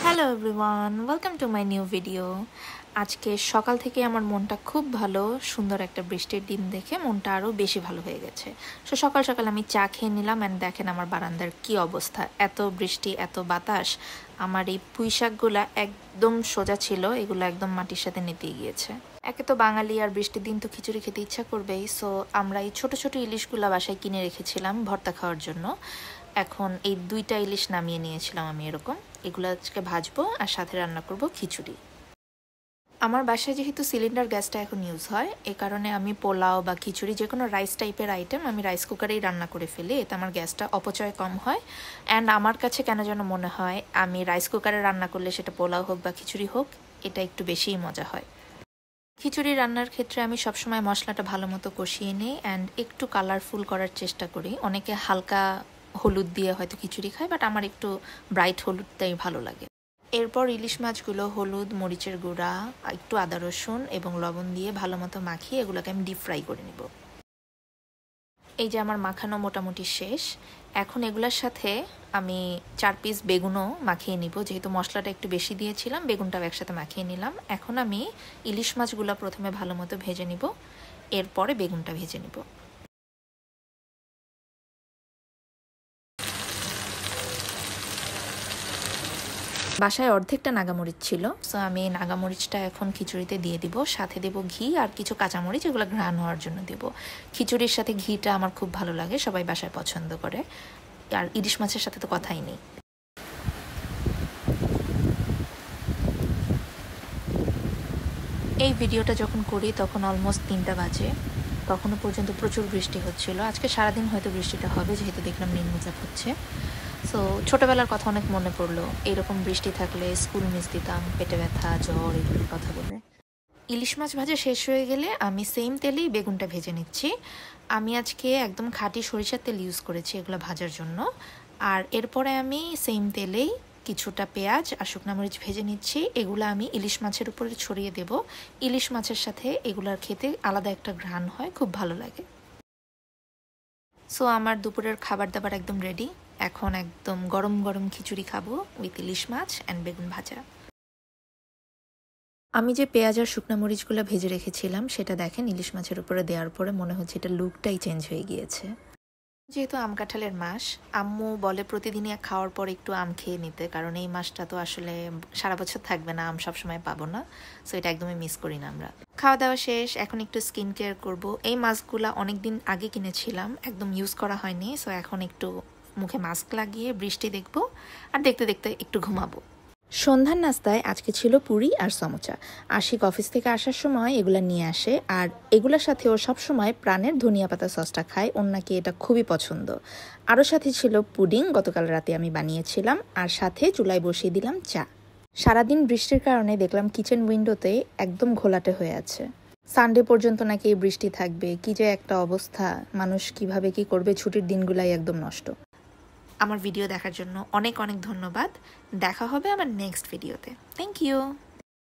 Hello everyone, welcome to my new video. আজকে সকাল থেকে আমার মনটা খুব ভালো। সুন্দর একটা বৃষ্টির দিন দেখে মনটা আরও বেশি ভালো হয়ে গেছে। সো সকাল সকাল আমি চা খেয়ে নিলাম অ্যান্ড দেখেন আমার বারান্দার কি অবস্থা, এত বৃষ্টি এত বাতাস। আমার এই পুঁই শাকগুলো একদম সোজা ছিল, এগুলো একদম মাটির সাথে নেতিয়ে গিয়েছে। একে তো বাঙালি আর বৃষ্টির দিন তো খিচুড়ি খেতে ইচ্ছা করবেই। সো আমরা এই ছোট ছোট ইলিশগুলো বাসায় কিনে রেখেছিলাম ভর্তা খাওয়ার জন্য। এখন এই দুইটা ইলিশ নামিয়ে নিয়েছিলাম আমি এরকম। এগুলো আজকে ভাজবো আর সাথে রান্না করব খিচুড়ি। আমার বাসায় যেহেতু সিলিন্ডার গ্যাসটা এখন ইউজ হয়, এ কারণে আমি পোলাও বা খিচুড়ি যে কোনো রাইস টাইপের আইটেম আমি রাইস কুকারেই রান্না করে ফেলি। এতে আমার গ্যাসটা অপচয় কম হয়। অ্যান্ড আমার কাছে কেন যেন মনে হয় আমি রাইস কুকারে রান্না করলে সেটা পোলাও হোক বা খিচুড়ি হোক, এটা একটু বেশিই মজা হয়। খিচুড়ি রান্নার ক্ষেত্রে আমি সবসময় মশলাটা ভালো মতো কষিয়ে নিই অ্যান্ড একটু কালারফুল করার চেষ্টা করি। অনেকে হালকা হলুদ দিয়ে হয়তো খিচুড়ি খায়, বাট আমার একটু ব্রাইট হলুদটাই ভালো লাগে। এরপর ইলিশ মাছগুলো হলুদ, মরিচের গুঁড়া, একটু আদা রসুন এবং লবণ দিয়ে ভালো মতো মাখিয়ে এগুলোকে আমি ডিপ ফ্রাই করে নিব। এই যে আমার মাখানো মোটামুটি শেষ। এখন এগুলোর সাথে আমি 4 পিস বেগুনও মাখিয়ে নিব। যেহেতু মশলাটা একটু বেশি দিয়েছিলাম, বেগুনটাও একসাথে মাখিয়ে নিলাম। এখন আমি ইলিশ মাছগুলো প্রথমে ভালো মতো ভেজে নিব, এরপরে বেগুনটা ভেজে নিব। বাসায় অর্ধেকটা নাগামরিচ ছিল, সো আমি নাগামরিচটা এখন খিচুড়িতে দিয়ে দিব। সাথে দেব ঘি আর কিছু কাঁচামরিচ, এগুলো ঘ্রাণ হওয়ার জন্য দেব। খিচুড়ির সাথে ঘিটা আমার খুব ভালো লাগে, সবাই বাসায় পছন্দ করে। আর ইলিশ মাছের সাথে তো কথাই নেই। এই ভিডিওটা যখন করি তখন অলমোস্ট 3টা বাজে। তখনও পর্যন্ত প্রচুর বৃষ্টি হচ্ছিল। আজকে সারাদিন হয়তো বৃষ্টিটা হবে, যেহেতু দেখলাম নিম্নচাপ হচ্ছে। সো ছোটোবেলার কথা অনেক মনে পড়লো। এরকম বৃষ্টি থাকলে স্কুল মিস দিতাম, পেটে ব্যথা, জ্বর, এগুলোর কথা বলে। ইলিশ মাছ ভাজা শেষ হয়ে গেলে আমি সেম তেলেই বেগুনটা ভেজে নিচ্ছি। আমি আজকে একদম খাঁটি সরিষার তেল ইউজ করেছি এগুলো ভাজার জন্য। আর এরপরে আমি সেম তেলেই কিছুটা পেঁয়াজ আর শুকনো মরিচ ভেজে নিচ্ছি। এগুলো আমি ইলিশ মাছের উপরে ছড়িয়ে দেব। ইলিশ মাছের সাথে এগুলার খেতে আলাদা একটা ঘ্রাণ হয়, খুব ভালো লাগে। সো আমার দুপুরের খাবার দাবার একদম রেডি। এখন একদম গরম গরম খিচুড়ি খাবো উইথ ইলিশ মাছ অ্যান্ড বেগুন ভাজা। আমি যে পেঁয়াজ আর শুকনো মরিচগুলো ভেজে রেখেছিলাম সেটা দেখেন ইলিশ মাছের উপরে দেওয়ার পরে মনে হচ্ছে এটা লুকটাই চেঞ্জ হয়ে গিয়েছে। যেহেতু আম কাঁঠালের মাস, আম্মু বলে প্রতিদিনই খাওয়ার পর একটু আম খেয়ে নিতে, কারণ এই মাসটা তো আসলে সারা বছর থাকবে না, আম সবসময় পাবো না। সো এটা একদমই মিস করি না আমরা। খাওয়া দাওয়া শেষ, এখন একটু স্কিন কেয়ার করবো। এই মাস্কগুলো অনেকদিন আগে কিনেছিলাম, একদম ইউজ করা হয়নি। সো এখন একটু মুখে মাস্ক লাগিয়ে বৃষ্টি দেখবো আর দেখতে দেখতে একটু ঘুমাবো। সন্ধ্যার নাস্তায় আজকে ছিল পুরি আর সমোচা। আশিক অফিস থেকে আসার সময় এগুলা নিয়ে আসে, আর এগুলোর সাথে ও সবসময় প্রাণের ধনিয়া পাতা সসটা খায়, ওর নাকি এটা খুবই পছন্দ। আরও সাথে ছিল পুডিং, গতকাল রাতে আমি বানিয়েছিলাম, আর সাথে চুলায় বসিয়ে দিলাম চা। সারাদিন বৃষ্টির কারণে দেখলাম কিচেন উইন্ডোতে একদম ঘোলাটে হয়ে আছে। সানডে পর্যন্ত নাকি এই বৃষ্টি থাকবে, কি যে একটা অবস্থা, মানুষ কিভাবে কি করবে, ছুটির দিনগুলাই একদম নষ্ট। আমার ভিডিও দেখার জন্য অনেক অনেক ধন্যবাদ। দেখা হবে আমার নেক্সট ভিডিওতে। Thank you.